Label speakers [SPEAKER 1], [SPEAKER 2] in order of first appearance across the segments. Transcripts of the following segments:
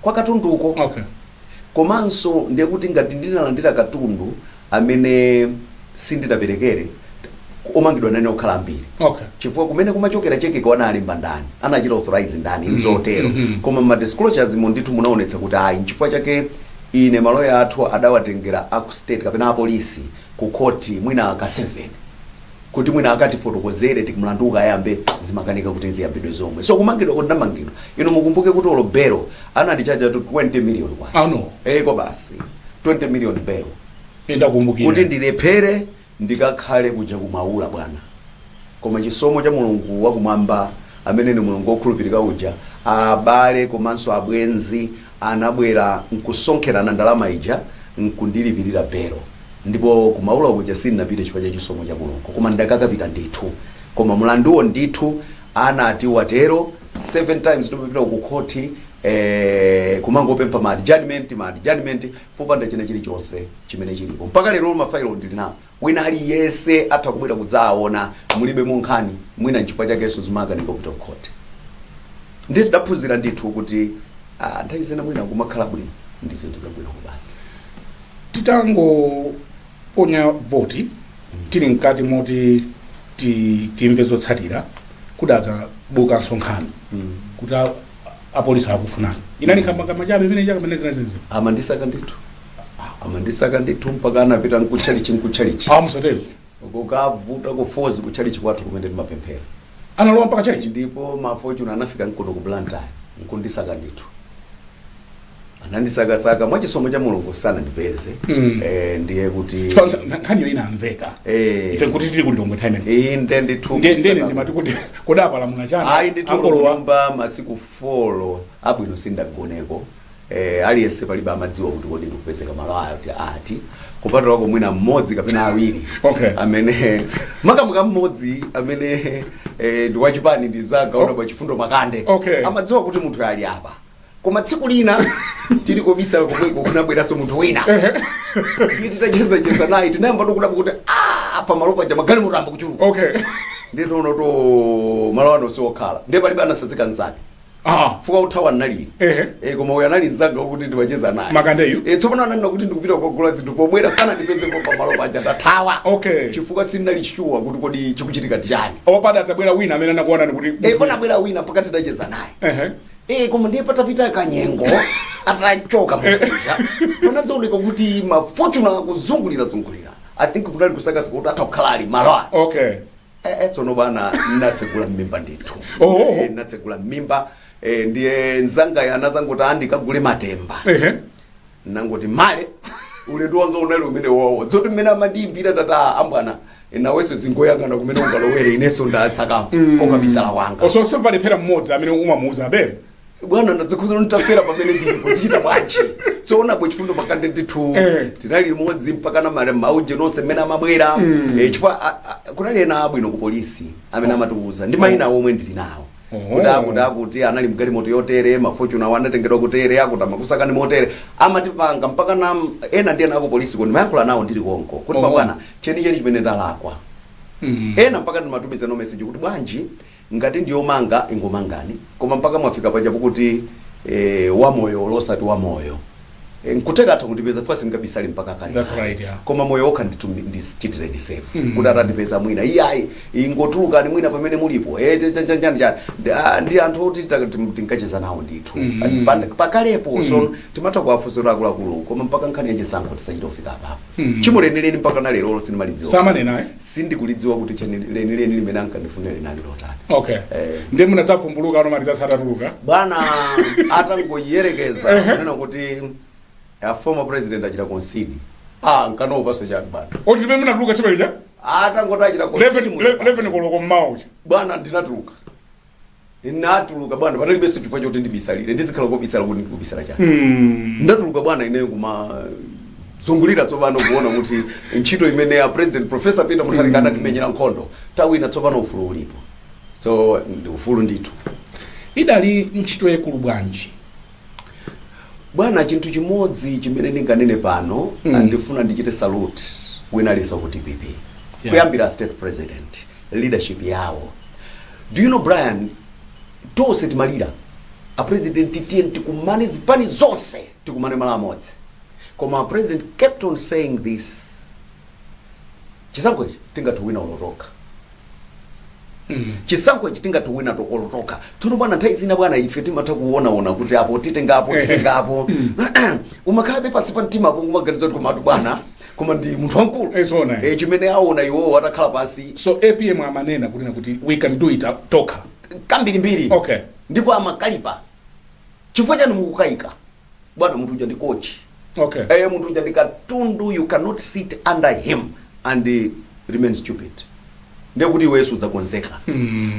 [SPEAKER 1] kwa katunduko komanso ndiye kuti ngati ndinalandira katundu amene sindinaperekere omangidwa nane okhala ambiri chifukwa kumene kumachokera cheke kwa analemba ndani anachita authorize ndani nzotero koma ma disclosures ndithu munaonetsa kuti ayi nchifukwa chake ine maloya athu adawatengera aku state kapena apolisi ku court mwina ka 7 kuti mwina akati fotokozere tikumlandu ukayambe zimakanika kuti ziyambidwe zomwe so kumangidwa kuti ndamangidwa ino mukumbuke kuti olobero anandichaja to 20 million kwa kwa basi 20 million bero
[SPEAKER 2] ndakumbukira
[SPEAKER 1] kuti ndilephere ndikakhale kuja kumaula bwana koma chisomo cha Mulungu wakumwamba amene ni Mulungu okhulupirika uja abale komanso abwenzi anabwera nkusonkhera ndalama ija nkundilipirira bero ndipo kumaula kuja sininapite chifukwa cha chisomo cha Mulungu koma ndakakapita ndithu koma mlanduwo ndithu anati watero 7 times topita ku court kumangopempha ma adjournment popanda china chilichonse chimene chilipo mpaka lero mafailo ndili nawo wina aliyese atakubwera kudzaona mulibe munkhani mwina nchifukwa chakenso zimakanika kupita ku court ndithu ndaphunzira ndithu kuti nthawi zina mwina kumakhala bwino ndi zinthu zabwino kubasi
[SPEAKER 2] titango ponya voti tili mkati moti timve zotsatira kudatsa buka nsonkhano kuti apolisi akufunana inani kama chabe imene chaka manezi amandisaka ndithu mpaka anapita nkuchalichi
[SPEAKER 1] musatero kukavuta kufozi kuchalichi kwathu kumene timapemphera
[SPEAKER 2] analowa mpaka chalichi
[SPEAKER 1] ndipo mafortune anafika nkono ku Blantyre nkundisaka ndithu anandisaka mwachisomo cha Mulungu sana ndipeze ndiye kuti
[SPEAKER 2] nkhaniyo inamveka ife kuti tili kulilongwe time
[SPEAKER 1] ndende tu
[SPEAKER 2] ndende ndimati kuti kodapa la munachana
[SPEAKER 1] ayi nditulomba masiku 4 abwino sindagoneko aliyese palibe amadziwa kuti kodi ndikupezeka malo ayo ati kupatula kwa mwina mmodzi kapena awiri amene makamuka mmodzi amene ndiwachipani ndizagaona kwa chifundo makande amadziwa kuti munthu ali apa koma tsiku lina tili kobisa komweko kunabweranso munthu wina nditi tacheza naye tinayamba tokudapa kuti pa malopa ja magali mutamba kuchuluka nditono to malo ano siokhala ndiye palibe anasazika nzake fuka uthawa nalili koma uya nali nzanga kuti ndiwacheza naye
[SPEAKER 2] makandeyo
[SPEAKER 1] tsopano ananena kuti ndikupita kugula zinthu pobwera sana ndipeze pa malopa ja ndathawa chifukwa sinali sure kuti kodi chikuchitika tichani
[SPEAKER 2] opada atabwera wina amene anakuona kuti
[SPEAKER 1] pana bwera wina mpaka tidacheza naye koma ndiye patapita kanyengo atachoka muzija unazooneka kuti mafortune akuzungulira I think kunali kusaka kuti atakhalali malwa tsono bana natsegula mimba ndithu natsegula mimba ndiye nzanga yanazangoti andikagule matemba nangoti male ulendo wanga unali umene wawo dzoti mmene amadimbira tata ambwana naweso zingoyangana kumene ungalowere ineso ndatsaka kokabisala wanga
[SPEAKER 2] so palephera mmodzi amene umamuuza abere
[SPEAKER 1] bwana ndadzakhuza nitafera pamene ndipo zichita bwanji so bwe chifundo makande ndithu tinali limodzi mpaka na mare mauje nonse mmene amabwera chifukwa kunali ena abwino ku polisi amene amatiuza ndi mayina omwe ndili nawo kuti anali mgali moto yotere mafortune awanatengedwa kutere akuti amakusakani motere amatipanga mpaka na ena ndiye nako polisi kuti mayankhula nawo ndili konko kuti bwana cheni chimene ndalakwa ena mpaka ndimatumiza no message kuti bwanji ngati ndiyomanga ingomangani koma mpaka mwafika pajapo kuti wamoyo losati wamoyo nkuteka atha kundipeza fasi ngabisali mpaka kali koma moyo okha ndichitire ndi safe kuti atandipeza mwina iyayi ingotuluka ni mwina pamene mulipo ndi anthu oti tinkacheza nawo ndithu pakalepo so timatha kuwafusira akuluakulu koma mpaka nkhani yachisankho tisachitofika apapo chimuleneleni mpaka na lero sinimalidziwa
[SPEAKER 2] samanena
[SPEAKER 1] sindikulidziwa kuti lenileni limene ankandifunira linali lotani
[SPEAKER 2] ndiye munadzavumbuluka ano maliza satatuluka
[SPEAKER 1] bwana atangoyerekeza nena kuti former president achita concede nkanopa so chani bwana
[SPEAKER 2] oti limene munatuluka chimenecha
[SPEAKER 1] atangoti achita concede
[SPEAKER 2] 11 koloko mmaucha
[SPEAKER 1] bwana ndinatuluka inatuluka bwana panalibe chifukwa choti ndibisalire ndizikhala kobisala kuti ndikubisala chani ndatuluka bwana ineyo kuma zungulira tsopano kuona kuti ntchito imene ya president Professor Peter Mutharika anatimenyera nkhondo tawina tsopano ufulu ulipo so ndi ufulu ndithu
[SPEAKER 2] idali ntchito yakulu bwanji
[SPEAKER 1] bwana chinthu chimodzi chimene ndinganene pano ndifuna ndichite salute wina aliso ku DPP kuyambira state president leadership yawo do you know Brian tonse timalira a president tieni tikumane zipani zonse tikumane mala amodzi. Koma a president kept on saying this. Chisankho tingatuwina olotoka. Chisankho tingatuwina to olotoka. Tuno bwana nthawi zina bwana ife timatha kuona kuti apo titengapo. Umakhala pe pasi pa mtima apo kumaganiza kuti komatu bwana koma ndi munthu wankulu. Chimene aona iwo atakhala pasi.
[SPEAKER 2] So APM amanena kuti we can do it toka.
[SPEAKER 1] Kambirimbiri.
[SPEAKER 2] Okay.
[SPEAKER 1] Ndipo amakalipa. Chifukwa chani mukukayika. Bwana munthu uja ndi coach.
[SPEAKER 2] Okay.
[SPEAKER 1] Munthu uja ndi katundu, you cannot sit under him and remain stupid. Ndekuti wesu udzakonzeka.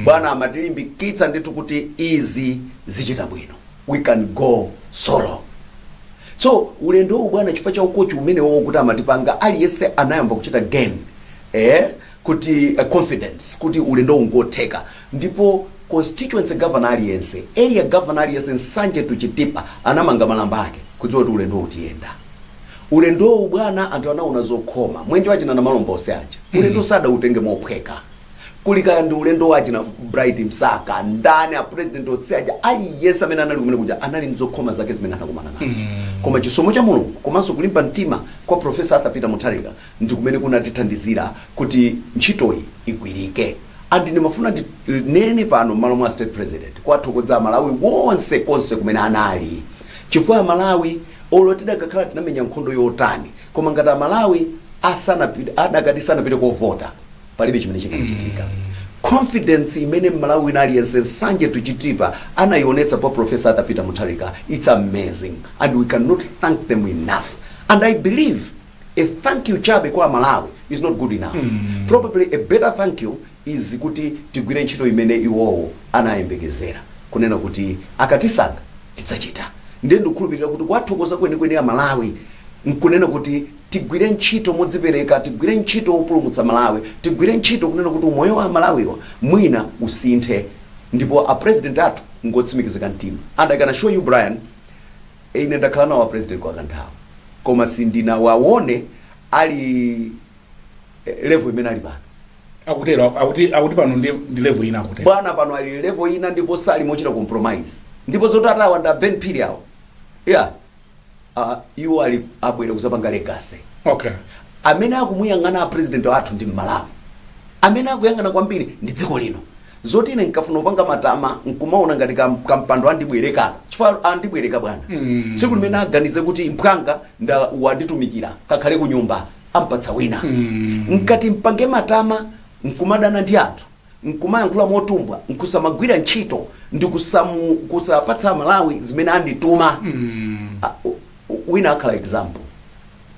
[SPEAKER 1] Bwana amatilimbikitsa nditu kuti izi zichita bwino. We can go solo. So ulendo bwana chifukwa cha ukochi umene wao kuti amatipanga aliyese anayamba kuchita gain kuti confidence kuti ulendo ungotheka. Ndipo constituency governor aliyense, area governor aliyense Nsanje to Chitipa anamanga malamba ake kuti ulendo utiyenda. Ulendo bwana anthu anaona zokhoma mwenje wachina na malombo oseaja. Ulendo sada utenge mophweka. Kulika ndi ulendo wachina Bright Msaka ndani a president oseaja aliyese amene anali kumene kuja anali nzokhoma zake zimene anakumana nazo. Koma chisomo cha Mulungu komanso kulimba mtima kwa Professor Arthur Peter Mutharika ndi kumene kunatithandizira kuti ntchitoyi igwirike. Andi nimafuna nene pano malo mwa state president kwathokoza Malawi wonse konse kumene anali. Chifukwa Malawi olotida kakhala tinamenya nkhondo yotani koma ngati Malawi adakati sanapite kovota palibe chimene chikanachitika. Confidence imene Malawi inali yense Sanje tuchitipa anayionetsa pa Professor Arthur Peter Mutharika, it's amazing and we cannot thank them enough. And I believe a thank you chabe kwa Malawi is not good enough. Probably a better thank you is kuti tigwire ntchito imene iwowo anayembekezera kunena kuti akatisanga tidzachita. Ndendo kulupirira kuti kwathokoza kwenikweni ya Malawi nkunena kuti tigwire ntchito modzipereka, tigwire ntchito opulumutsa Malawi, tigwire ntchito kunena kuti umoyo wa Malawiwa mwina usinthe. Ndipo a president athu ngotsimikizika mtima. And I can assure you Brian, ine ndakhala nawo president kwa kanthawi koma sindina waone ali level imene ali pano.
[SPEAKER 2] Akuti pano ndi level ina akutero.
[SPEAKER 1] Bwana pano ali level ina ndipo sali mochita compromise. Ndipo zotata wanda Ben Pili awo. Yeah. You ali abwera kuzapanga legacy.
[SPEAKER 2] Okay.
[SPEAKER 1] Amene akumuyang'ana president wathu ndi Malawi. Amene akuyang'ana kwambiri ndi dziko lino. Zoti ine nkafuna upanga matama nkumaona ngati kampando andibwereka. Chifukwa andibwereka bwana. Tsiku limene aganize kuti mphanga nda wanditumikira kakhale ku nyumba ampatsa wina. Nkati mpange matama nkumadana ndi anthu. Nkumayankhula motumbwa nkusamagwira ntchito ndi kusapatsa Malawi zimene andituma. Wina akhala example.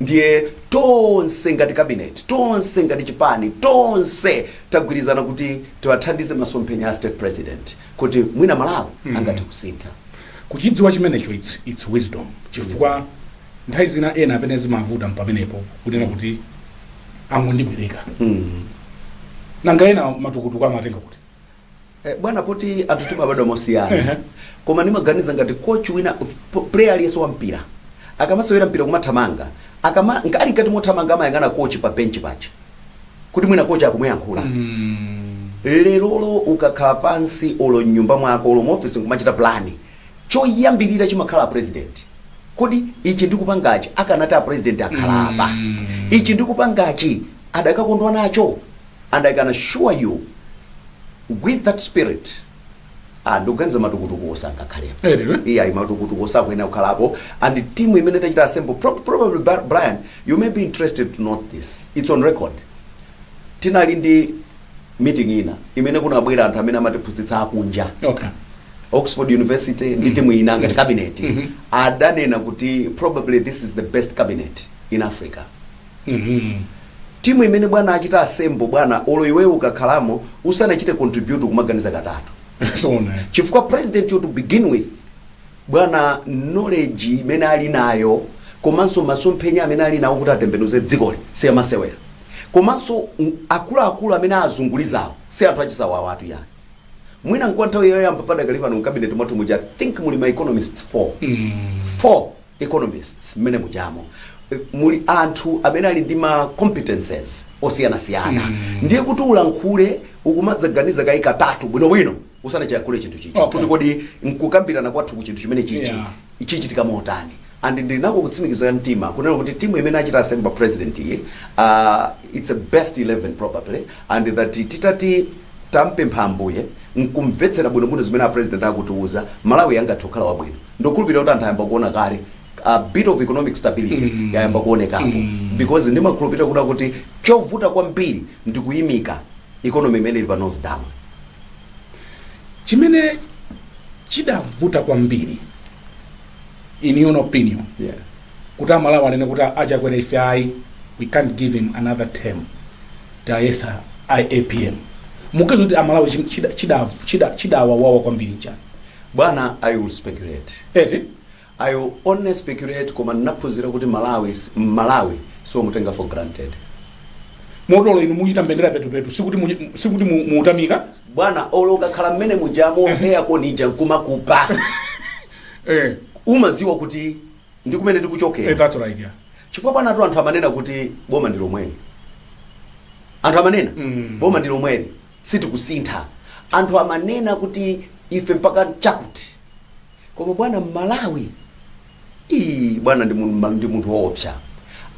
[SPEAKER 1] Ndiye tonse ngati cabinet, tonse ngati chipani, tonse tagwirizana kuti tiwathandize masomphenya a state president kuti mwina Malawi angati kusintha.
[SPEAKER 2] Kuchidziwa chimenecho it's wisdom. Chifukwa nthawi zina ena apene zimavuta mpamenepo kunena kuti angondibwereka. Nanga ena matukutuku amatenga kuti
[SPEAKER 1] bwana poti atutuma bado mosiyana. Koma nimaganiza ngati coach wina player aliyeso wa mpira akamasewera mpira kumathamanga ngati ngati mothamanga amayang'ana coach pa bench pacha kuti mwina coach akumuyankhula. Lerolo ukakhala pansi olo nyumba mwako olo office kumachita plani choyambirira chimakhala president. Kodi ichi ndikupangachi akanati a president akhala apa. Ichi ndikupangachi adakakondwa nacho. And I can assure you with that spirit ndoganiza matukutuku osanga khalepo. Yeah, matukutuku osakwena kukhalapo and the team imene tachita assemble probably Brian, you may be interested to note this. It's on record. Tinali ndi meeting ina imene kunabwera anthu amene amatiphunzitsa akunja.
[SPEAKER 2] Okay.
[SPEAKER 1] Oxford University ndi timu ina ngati cabinet. Adanena kuti probably this is the best cabinet in Africa. Timu imene bwana achita assemble bwana olo iwewe ukakhalamo usanachite contribute kumaganiza katatu. Chifukwa president you to begin with bwana knowledge imene ali nayo komanso masomphenya amene ali nawo kuti atembenuze dzikoli siyamasewera. Komanso akulu amene azungulizawo si anthu achisawa watu yani. Mwina nkwanthawi yoyamba padakalipa no cabinet mwatu muja think muli ma economists 4 economists mene mujamo. Muli anthu amene ali ndi ma competences osiyana siyana. Ndiye kuti ulankhule ukumadzaganiza kayi katatu bwino usana chakule chinthu chichi
[SPEAKER 2] Okay.
[SPEAKER 1] kodi nkukambirana kwathu ku chinthu chimene chichi
[SPEAKER 2] Yeah.
[SPEAKER 1] chichitika motani and ndinako kutsimikiza mtima kunena kuti timu imene achita assemble president iyi it's a best 11 probably and that titati tampempha ambuye nkumvetsera bwinobwino zimene a president akutiuza Malawi yangathe kukhala wabwino ndokhulupirira kuti anthu ayamba kuona kale a bit of economic stability yayamba kuonekapo because ndimakhulupirira kuda kuti chovuta kwambiri ndikuyimika economy imene ili pa nose down.
[SPEAKER 2] chimene chidavuta kwambiri in your opinion
[SPEAKER 1] Yes.
[SPEAKER 2] kuti Malawi anene kuti achakwera ife ayi we can't give him another term tayesa IAPM mukezo kuti Malawi chidawawawa kwambiri chani
[SPEAKER 1] Bwana, I will speculate.
[SPEAKER 2] eti
[SPEAKER 1] I will only speculate koma naphunzira kuti Malawi so mutenga for granted.
[SPEAKER 2] motolo inu muchita mbendera petupetu sikuti muutamika
[SPEAKER 1] Bwana oloka khala mmene mujamo heya konija nkumakupa. Umaziwa kuti ndi kumene tikuchokera.
[SPEAKER 2] that's right yeah.
[SPEAKER 1] Chifukwa bwana anthu amanena kuti boma ndilo mweni. Anthu amanena boma ndilo mweni sitikusintha. Anthu amanena kuti ife mpaka chakuti. Koma bwana Malawi bwana ndi munthu woopsa.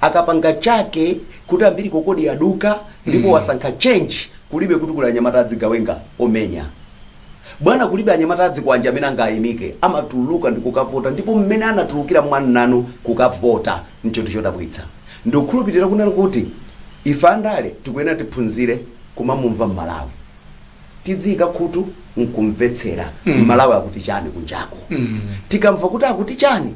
[SPEAKER 1] Akapanga chake kuti ambiri kokodi yaduka ndipo wasankha change kulibe kuti kula anyamata adzigawenga omenya. Bwana kulibe anyamata adzikwanja amene angayimike amatuluka ndi kukavota ndipo mmene anatulukira mwananu kukavota nchinthu chodabwitsa. Ndokhulupirira kunena kuti ife andale tikuyenera tiphunzire kumamumva Malawi. Tidzika khutu nkumvetsera Malawi akuti chani kunjako. Tikamva kuti akuti chani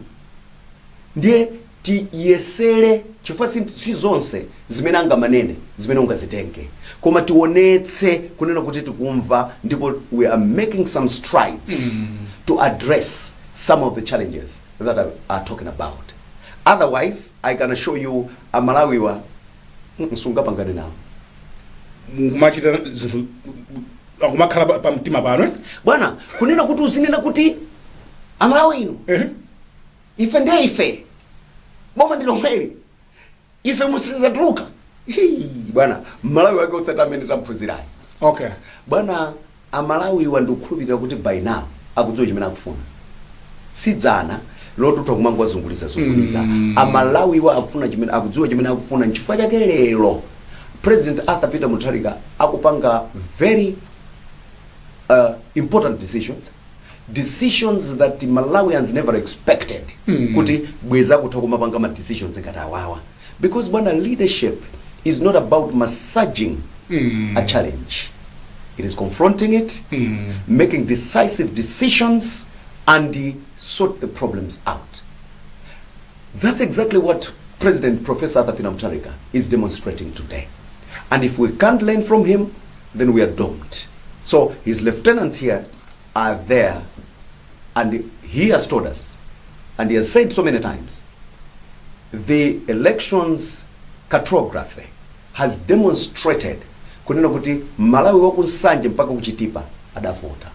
[SPEAKER 1] ndiye tiyesere chifukwa si zonse zimene angamanene zimene ungazitenge koma tionetse kunena kuti tikumva ndipo we are making some strides to address some of the challenges that are talking about. Otherwise I can assure you Malawiwa msungapangane nawo
[SPEAKER 2] mumachita zinthu akumakhala pa mtima pano
[SPEAKER 1] bwana kunena kuti uzinena kuti Malawi inu ife ndiye ife boma ndilo mweli ife musizatuluka bwana Malawi wake usatamene tamphunzirayi.
[SPEAKER 2] okay
[SPEAKER 1] Bwana Malawi wandukhulupirira kuti by now akudziwa chimene akufuna sidzana lotuta kumangwa zunguliza Malawi wa akufuna chimene akudziwa chimene akufuna nchifukwa chake lero President Arthur Peter Mutharika akupanga very important decisions that Malawians never expected kuti bweza kutha kumapanga ma decisions ngati awawa because bwana leadership is not about massaging a challenge. It is confronting it, making decisive decisions and sort the problems out. That's exactly what President Professor Arthur Peter Mutharika is demonstrating today. And if we can't learn from him, then we are doomed. So his lieutenants here are there, and he has told us, and he has said so many times, the elections cartography has demonstrated kunena kuti Malawi wakunsanje mpaka kuchitipa adavota.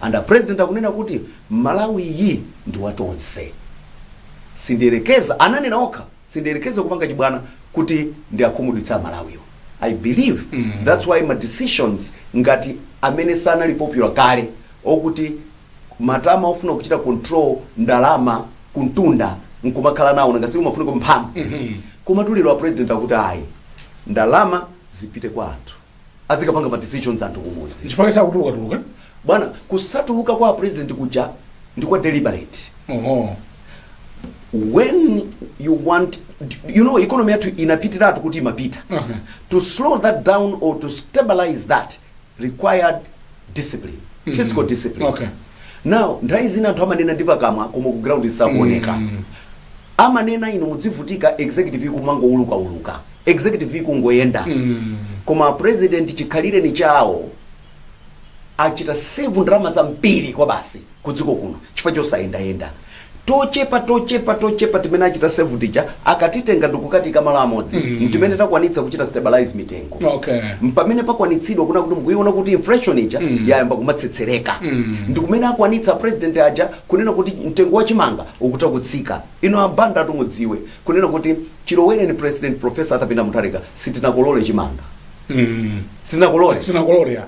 [SPEAKER 1] And the president akunena kuti Malawi yi ndi watonse. Sindirekeza ananena okha, sindirekeza kupanga chibwana kuti ndi akhumudwitsa Malawiwo. I believe that's why my decisions ngati amene sana li popular kale okuti matama ofuna kuchita control ndalama kuntunda nkumakhala nawo ngasi umafuna kumphamvu koma tuliro wa president akuti ayi ndalama zipite kwa anthu azikapanga ma decisions anthu kumudzi
[SPEAKER 2] chifukwa cha kutuluka
[SPEAKER 1] bwana kusatuluka kwa president kuja ndikwa deliberate. When you want, you know, economy yatu inapitira kuti imapita. To slow that down or to stabilize that required discipline, physical discipline.
[SPEAKER 2] Okay.
[SPEAKER 1] Now ndaizina anthu amanena ndipa kamwa koma ku ground isakuoneka. Amanena ino mudzivutika executive ikumango uluka executive ikungoyenda. Koma president chikhalire ni chawo achita save ndalama zambiri kwa basi kudziko kuno chifukwa chosayenda tochepa timene achita save tija akatitenga ndikukati kamala amodzi mtimene takwanitsa kuchita stabilize mitengo.
[SPEAKER 2] Okay.
[SPEAKER 1] Mpamene pakwanitsidwa kuna kuti mukuiona kuti inflation ija yayamba kumatsetsereka ndikumene akwanitsa president aja kunena kuti mtengo wa chimanga ukuta kutsika ino abanda tumudziwe kunena kuti chilowere ni president Professor Arthur Peter Mutharika sitinakolole chimanga. Sinakolole
[SPEAKER 2] ya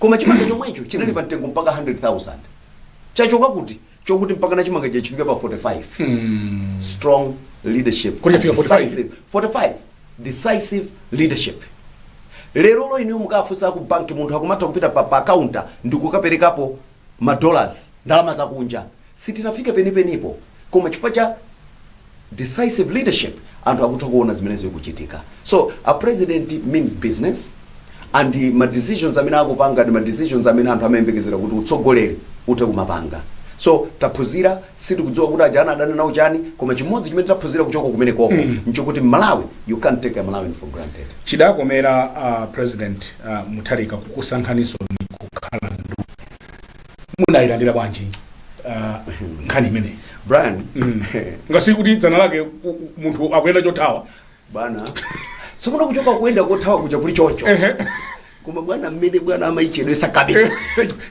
[SPEAKER 1] koma chimanga chomwecho chinali pa mtengo mpaka 100,000 chachoka kuti chokuti mpaka na chimanga chifika pa 45 strong leadership
[SPEAKER 2] kuti fika
[SPEAKER 1] 45 decisive leadership. Lero lo inu mukafusa ku bank munthu akumata kupita pa account ndikukaperekapo $, ndalama za kunja sitinafika penipenipo, koma chifukwa cha decisive leadership anthu akutha kuona zimenezo zikuchitika. So a president means business, and ma decisions amene akupanga ndi ma decisions amene anthu amayembekezera kuti utsogoleri ute kumapanga. So taphunzira sitikudziwa kuti ajana adana nawo chani, koma chimodzi chimene taphunzira kuchoka kumene koko nchokuti Malawi you can't take a Malawian for granted.
[SPEAKER 2] Chidakomera president Mutharika kukusankhaniso kukhala ndu munayilandira bwanji nkhani imene
[SPEAKER 1] Brian
[SPEAKER 2] ngasi kuti dzana lake munthu akuyenda chothawa
[SPEAKER 1] bwana sokona kuchoka kuenda kothawa kuja kuli choncho koma bwana mmene bwana amaichedwesa cabinet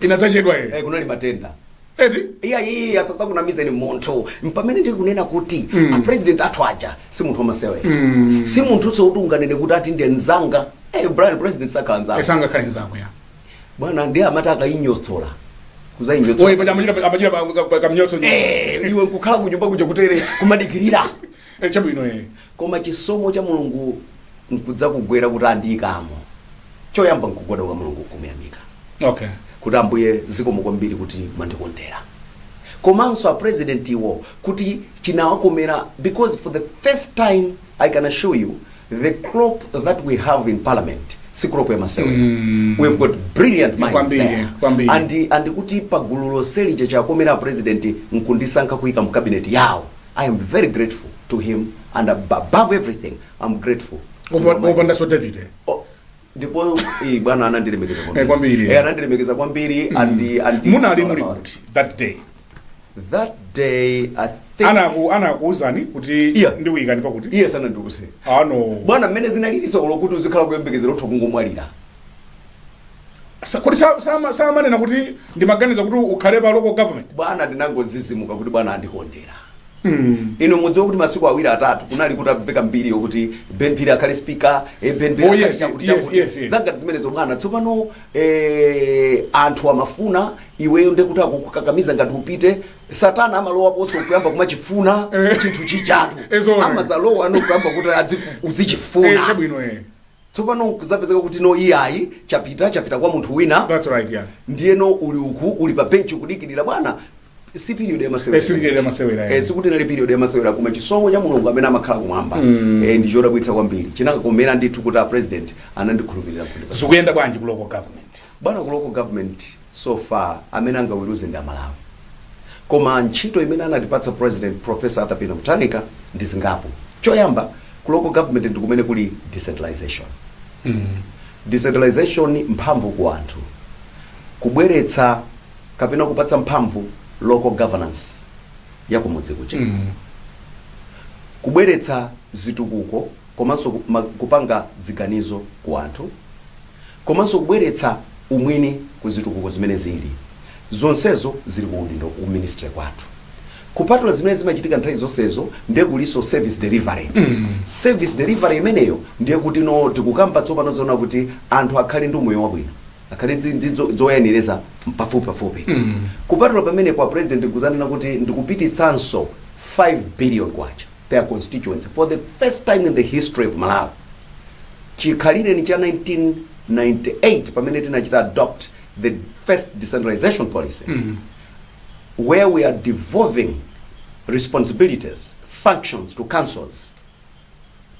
[SPEAKER 2] inadzachedwa
[SPEAKER 1] kunali matenda
[SPEAKER 2] edi
[SPEAKER 1] atsatsa kunamiza ni munthu mpamene ndi kunena kuti a president athu aja si munthu omasewe si munthu so kuti unganene kuti ati ndi nzanga Brian president sakhala nzanga
[SPEAKER 2] esanga khala nzanga ya
[SPEAKER 1] bwana ndi amata akainyostola
[SPEAKER 2] oye paja amajira kamnyotso
[SPEAKER 1] iwe nkukhala kunyumba kuja kutere kumadikirira
[SPEAKER 2] chabwino
[SPEAKER 1] koma chisomo cha Mulungu nkudza kugwera kuti andiyikamo choyamba nkugoda kwa Mulungu kumuyamika kuti Ambuye zikomo kwambiri kuti mwandikondera. Komanso a president iwo kuti chinawakomera, because for the first time I can assure you the crop that we have in parliament si crop ya masewe. We've got brilliant minds there. And kuti pagulu loseli chakomera president nkundisankha kuika mu cabinet yawo. I am very grateful to him, and above everything I'm grateful.
[SPEAKER 2] Opanda so David
[SPEAKER 1] ndipo bwana anandilemekeza
[SPEAKER 2] kwambiri
[SPEAKER 1] anandilemekeza kwambiri and
[SPEAKER 2] munali muri kuti
[SPEAKER 1] that day I think
[SPEAKER 2] anakuuzani kuti ndiwikani pakuti
[SPEAKER 1] yes anandiuse bwana mmene zinaliliso lokuti uzikhala kuyembekezera utho kungomwalira
[SPEAKER 2] kuti samanena kuti ndimaganiza kuti ukhale pa local government
[SPEAKER 1] bwana ndinangozizimuka kuti bwana andikondera. Ino mudziwa kuti masiku awiri atatu kunali kuti apeka mbiri yokuti Ben Phiri akhale speaker Ben Phiri
[SPEAKER 2] yes.
[SPEAKER 1] Zanga zimenezo bwana tsopano anthu amafuna iweyo ndekuti akukakamiza ngati upite satana amalowa poso kuyamba kumachifuna chinthu chichatu amadzalowa anokuyamba kuti uzichifuna
[SPEAKER 2] chabwino
[SPEAKER 1] tsopano kuzapezeka kuti no iyayi chapita kwa munthu wina.
[SPEAKER 2] That's right, yeah.
[SPEAKER 1] Ndiyeno uli pa bench kudikirira bwana si period ya masewera sikuti nali period ya masewera kuma chisomo cha Mulungu amene amakhala kumwamba ndi chodabwitsa kwambiri chinangakomera ndithu kuti a president anandikhulupirira kuti
[SPEAKER 2] zikuyenda bwanji ku local government
[SPEAKER 1] bwana ku local government so far amene angaweruze ndi Amalawi, koma ntchito imene anatipatsa president Professor Arthur Peter Mutharika ndi zingapo. Choyamba ku local government ndikumene kuli decentralization. Decentralization mphamvu ku anthu, kubweretsa kapena kupatsa mphamvu local governance ya kumudzi kuche kubweretsa zitukuko komanso kupanga dziganizo ku anthu, komanso kubweretsa umwini ku zitukuko zimene zili zonsezo zili ku ministry kwathu. Kupatula zimene zimachitika nthawi zonsezo ndiye kuliso service delivery. Service delivery imeneyo ndiye kuti no tikukamba tsopano zona kuti anthu akhale ndi moyo wabwino, akhale zoyanireza pafupi. Kupatula pamene kwa president kuzanena kuti ndikupititsanso 5 billion kwacha their constituency for the first time in the history of Malawi. Chikhalire ni cha 1998 pamene tinachita adopt the first decentralization policy where we are devolving responsibilities, functions to councils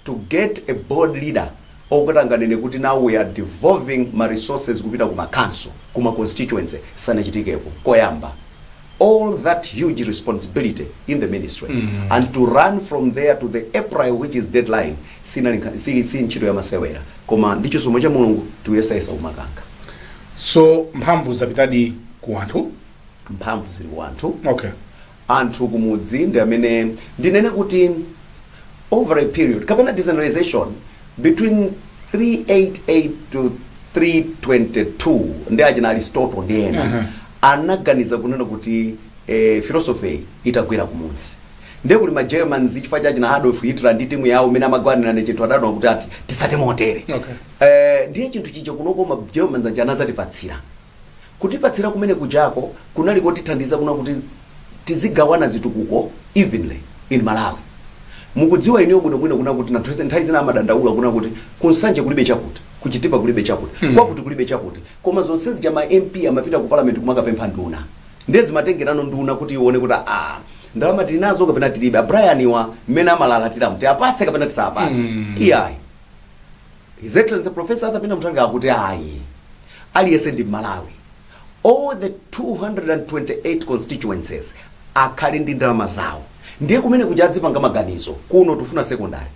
[SPEAKER 1] to get a board leader. Okutanganene kuti now we are devolving my resources kupita kuma council, kuma constituency sanachitikepo koyamba. All that huge responsibility in the ministry and to run from there to the April which is deadline si ntchito ya masewera, koma ndi chisomo cha Mulungu tuyesayesa umakanga.
[SPEAKER 2] So mphamvu zapitadi ku anthu,
[SPEAKER 1] mphamvu zili ku anthu.
[SPEAKER 2] Okay.
[SPEAKER 1] Anthu kumudzi ndi amene ndinene kuti over a period kapena decentralization between 388 to 322 ndi achina Aristotle ndi ena anaganiza kunena kuti philosophy itagwera kumudzi. Ndiye kuli ma Germans chifukwa cha achina Adolf Hitler ndi timu yawo imene amagwanira ndi chinthu adano kuti ati tisate motere.
[SPEAKER 2] Okay.
[SPEAKER 1] Ndiye chinthu chicho kunoko ma Germans anazatipatsira kutipatsira kumene kujako kunali kotithandiza kuna kuti tizigawana zitukuko evenly in Malawi. Mukudziwa iniyo bwino kuna kuti nthawi zina amadandaula kuna kuti kunsanje kulibe chakuti, kuchitipa kulibe chakuti, kwakuti kulibe chakuti. Koma zonsezi chama MP amapita ku parliament kumakapempha nduna. Ndezi matengerano nduna kuti ione kuti ndalama tinazo kapena tilibe. Brian wa mmene amalala tilamute apatse kapena tisapatse. Iyayi. His Excellency Professor Arthur Mutharika akuti aliyese ndi Malawi. All the 228 constituencies akhali ndi ndalama zawo. Ndiye kumene kujadzipanga maganizo. Kuno tufuna secondary.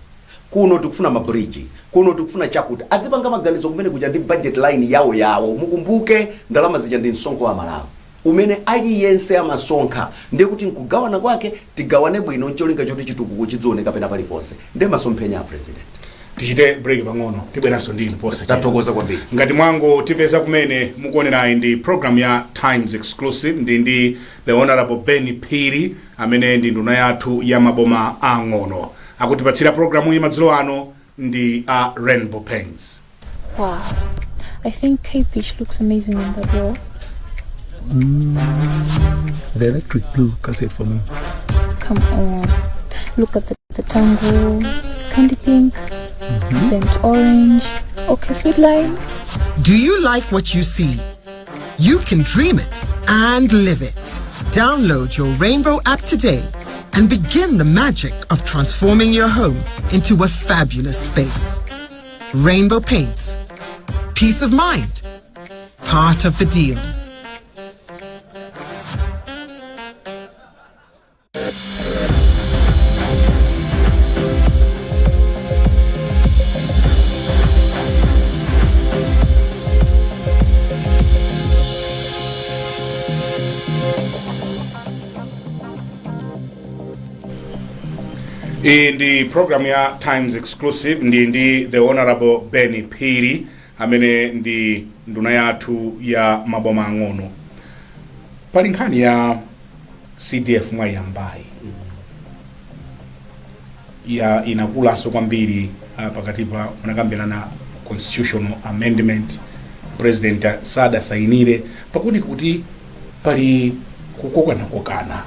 [SPEAKER 1] Kuno tikufuna mabridge. Kuno tikufuna chakuti. Adzipanga maganizo kumene kuja ndi budget line yawo. Mukumbuke ndalama zija ndi msonkho wa Malawi. Umene aliyense amasonkha. Ndiye kuti nkugawana kwake tigawane bwino cholinga choti chitukuko chidzioneka pena paliponse. Ndiye masomphenya a president.
[SPEAKER 2] Tichite break pang'ono tibweranso ndi posa
[SPEAKER 1] tatokoza kwambiri
[SPEAKER 2] ngati mwango tipeza kumene mukuonera ndi program ya Times Exclusive ndi the Honorable Benny Phiri amene ndi nduna yathu ya maboma ang'ono akutipatsira programu iyi madzulo ano ndi Rainbow Paints.
[SPEAKER 3] Wow, I think K-Peach looks amazing on the door.
[SPEAKER 4] The electric blue calls it for me.
[SPEAKER 3] Come on, look at the tango, candy pink, burnt orange, okay, sweet lime.
[SPEAKER 5] Do you like what you see? You can dream it and live it. Download your Rainbow app today and begin the magic of transforming your home into a fabulous space. Rainbow Paints. Peace of mind. Part of the deal.
[SPEAKER 2] In the program ya Times Exclusive ndi the Honorable Benny Phiri amene ndi nduna yathu ya maboma ang'ono. Pali nkhani ya CDF mwayambayi ya inakulanso kwambiri pakati pa unakambirana constitutional amendment president sada sainire pakuti kuti pali kukokana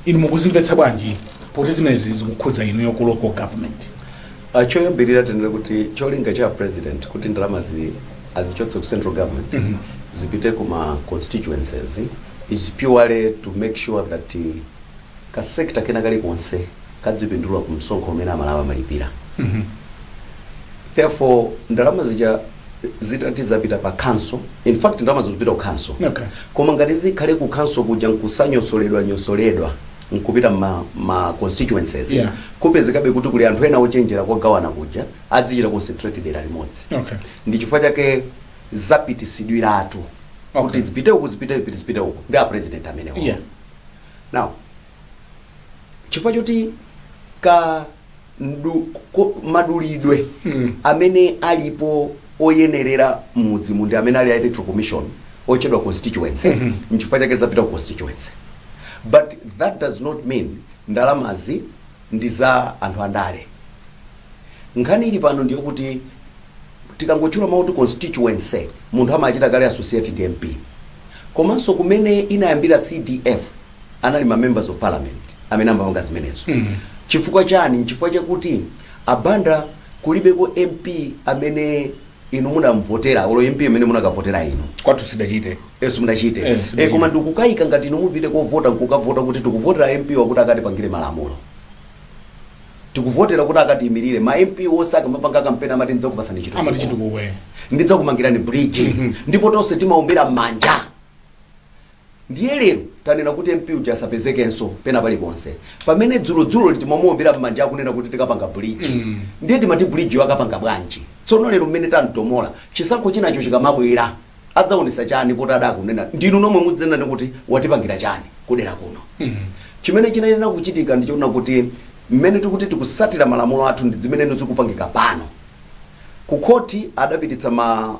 [SPEAKER 2] inu mukuzimvetsa bwanji poti zimenezi zikukhudza inu yo ku local government.
[SPEAKER 1] Choyambirira tendere kuti cholinga cha president kuti ndalama azichotse ku central government zipite kuma constituencies is purely to make sure that ka sector kena kali konse kadzipindula ku msonkho umene Amalawi amalipira. Therefore ndalama zitati zapita pa council, in fact ndalama zipita ku council.
[SPEAKER 2] Okay.
[SPEAKER 1] Koma ngati zikhale ku council kuja nkusanyosoledwa nkupita ma constituencies.
[SPEAKER 2] Yeah.
[SPEAKER 1] Kupezekabe kuti kuli anthu ena ochenjera kugawana kuja adzichita concentrate dera limodzi.
[SPEAKER 2] Okay.
[SPEAKER 1] Ndi chifukwa chake zapitisidwiratu.
[SPEAKER 2] Okay.
[SPEAKER 1] Kuti zipite uku ndi a president amene
[SPEAKER 2] Yeah.
[SPEAKER 1] Now chifukwa choti madulidwe amene alipo oyenerera mudzi mundi amene ali electoral commission ochedwa constituency nchifukwa chake zapita ku constituency. But that does not mean ndalamazi ndi za anthu andale. Nkhani ili pano ndiyo kuti tikangochula mauti constituency munthu amachita kale associated MP. Komanso kumene inayambira CDF anali ma members of parliament amene ambawanga zimenezo. Chifukwa chani? Chifukwa chakuti abanda kulibeko MP amene inu munamvotera olo MP amene munakavotera inu.
[SPEAKER 2] Kwatu sidachite.
[SPEAKER 1] Eso mudachite. Koma ndikukaika ngati inu mupite kovota nkukavota kuti tikuvotera MP wakuti akati pangire malamulo. Tikuvotera kuti akati imirire ma MP osaka mapanga kampeni amati ndidza kupasani chitukuko.
[SPEAKER 2] Amati chitukuko
[SPEAKER 1] Ndidza kumangirani bridge. Ndipo tonse timaombera manja. Ndiye lero tanena kuti MP uja asapezekenso pena pali ponse. Pamene dzulo litimamuombera manja akunena kuti tikapanga bridge. Ndiye timati bridge wakapanga bwanji. Tsono lero mmene tantomola chisankho chinacho chikamabwera adzaonesa chani poti adakunena ndinu nomwe mudzena kuti watipangira chani kudera kuno. Chimene chinayenera kuchitika ndichoona kuti mmene tikuti tikusatira malamulo athu ndi zimene zikupangika pano. Ku koti adapititsa ma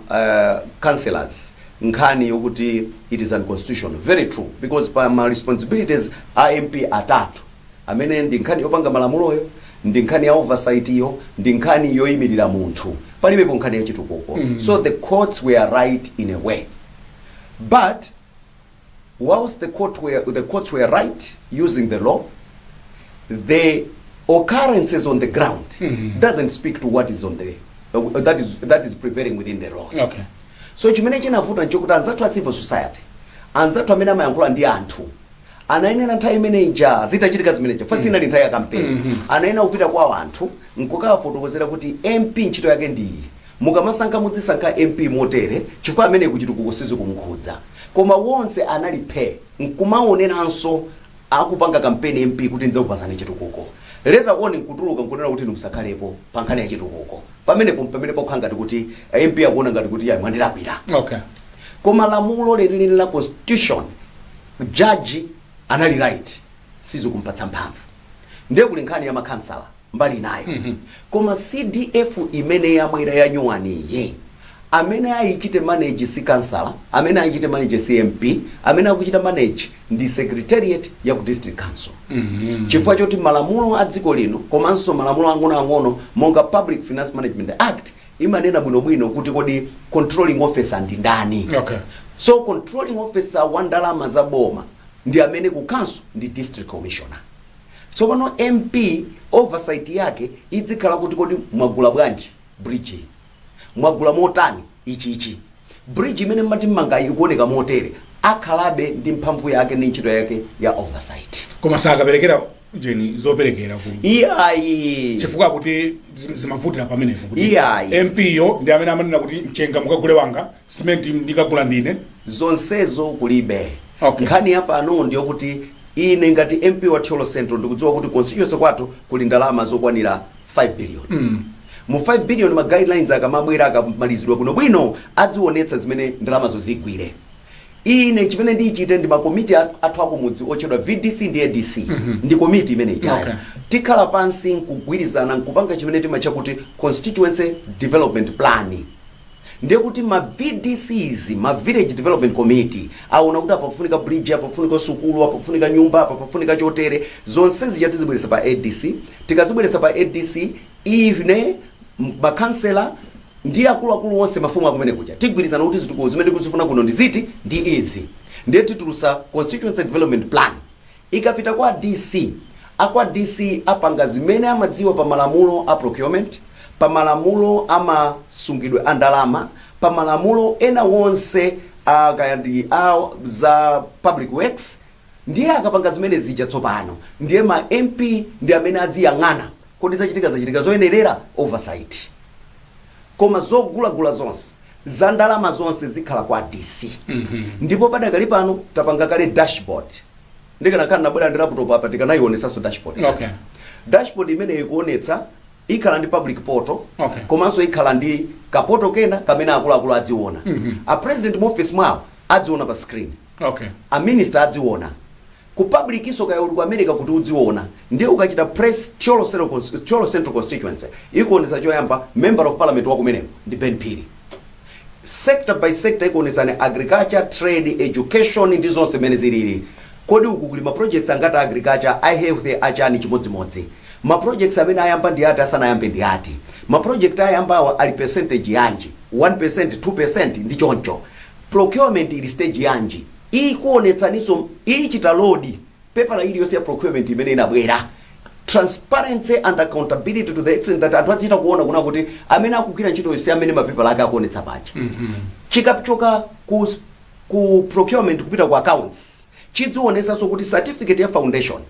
[SPEAKER 1] councillors nkhani yokuti it is unconstitutional. Very true, because pa my responsibilities MP atatu amene ndi nkhani yopanga malamuloyo, ndi nkhani ya oversight yo, ndi nkhani yoyimirira munthu. Palibepo nkhani ya chitukuko. So the courts were right in a way. But whilst the courts were right using the law, the occurrences on the ground doesn't speak to what is on the that is prevailing within the laws.
[SPEAKER 2] Okay.
[SPEAKER 1] So chimene chinavuta nchokuti anzathu a civil society, anzathu amene amayankhula ndi anthu, anayenera nthawi imene ija zitachitika zimenezo fasi inali nthawi ya campaign, anayenera kupita kwa anthu nkukawafotokozera kuti MP ntchito yake ndi iyi, mukamasankha mudzisankha MP motere chifukwa amene kuchitukuko sizikumkhudza. Koma wonse anali phe nkumaoneranso akupanga campaign MP kuti ndzakupasani chitukuko. Later on nkutuluka nkunena kuti ndimusakhalepo pa nkhani ya chitukuko. Pamene pokhanga ngati kuti MP akuona ngati kuti ya mwandilakwira.
[SPEAKER 2] Okay.
[SPEAKER 1] Koma lamulo leli la constitution, judge anali right, sizikumpatsa mphamvu. Ndiye kuli nkhani ya makhansala mbali nayo. Koma CDF imene yamwera ya nyuwani ye, amene ayichite manage si kansala, amene ayichite manage CMP, amene akuchita manage ndi secretariat ya ku district council. Chifukwa choti malamulo a dziko lino komanso malamulo ang'ono monga Public Finance Management Act imanena bwinobwino kuti kodi controlling officer ndi ndani.
[SPEAKER 2] Okay.
[SPEAKER 1] So controlling officer wa ndalama za boma ndi amene ku council ndi district commissioner. So pano MP oversight yake idzikhala kuti kodi mwagula bwanji bridge, mwagula motani ichi bridge imene mmati mmanga ikuoneka motere, akhalabe ndi mphamvu yake ndi ntchito yake ya oversight.
[SPEAKER 2] Koma sakaperekera jeni zoperekera ku
[SPEAKER 1] iyayi
[SPEAKER 2] chifukwa kuti zimavutira pamenepo kuti
[SPEAKER 1] iyayi
[SPEAKER 2] MP yo ndi amene amanena kuti mchenga mukagule wanga, cement ndikagula ndine,
[SPEAKER 1] zonsezo kulibe.
[SPEAKER 2] Okay.
[SPEAKER 1] Nkhani hapa ano ndiyo kuti ine ngati MP wa Tcholo Central ndikudziwa kuti constituency kwathu kuli ndalama zokwanira 5 billion. Mu 5 billion ma guidelines akamabwera akamalizidwa bwino adzionetsa zimene ndalama zozigwire. Ine chimene ndichite ndi makomiti athu akumudzi ochedwa VDC ndi ADC. Ndi komiti imene ijayo.
[SPEAKER 2] Okay.
[SPEAKER 1] Tikhala pansi nkugwirizana nkupanga chimene timacha kuti constituency development plan. Ndiye kuti ma VDCs, ma village development committee, aona kuti apa pafunika bridge, apa pafunika sukulu, apa pafunika nyumba, apa pafunika chotere, zonse zija tizibweresa pa ADC. Tikazibweresa pa ADC, ine makansela ndi akulu wonse mafumu akumene kuja tigwirizana kuti zitukuko zimene kuzifuna kuno ndi ziti ndi izi. Ndiye titulusa constituency development plan ikapita kwa DC, akwa DC apanga zimene amadziwa pa malamulo a procurement, pa malamulo ama sungidwe andalama, pa malamulo ena wonse akayandi za public works. Ndiye akapanga zimene zija tsopano, ndiye ma MP ndi amene adziyang'ana kodi zachitika zoyenerera oversight. Koma zogulagula zonse za ndalama zonse zikhala kwa DC. Ndipo padakali pano tapanga kale dashboard. Ndikanakhala nabwera ndi laptop apa tikanayionesanso dashboard.
[SPEAKER 2] Okay.
[SPEAKER 1] Dashboard imene ikuonetsa ikhala ndi public portal.
[SPEAKER 2] Okay.
[SPEAKER 1] Komanso ikhala ndi kapoto kena kamene akuluakulu adziona. A president mu office mwawo adziona pa screen.
[SPEAKER 2] Okay.
[SPEAKER 1] A minister adziona. Ku public iso kaya uli ku America kuti udziona. Ndiye ukachita press Tcholo Central constituency ikuonesa choyamba member of parliament wakumeneko ndi Ben Phiri. Sector by sector ikuonesa agriculture, trade, education ndi zonse mene zilili. Kodi uku kuli ma projects angati agriculture, health achani chimodzimodzi. Ma projects amene ayamba ndi ati asanayambe ndi ati. Ma project ayambawa ali percentage yanji, 1%, 2% ndi choncho. Procurement ili stage yanji. Ikuonetsaniso ichita load paper iliyonse ya procurement imene inabwera. Transparency and accountability to the extent that atwadzita kuona kuna kuti amene akugwira ntchito yonse amene mapepa ake akuonetsa paja. Chikapichoka ku procurement kupita ku accounts, chidzionesa so kuti certificate ya foundation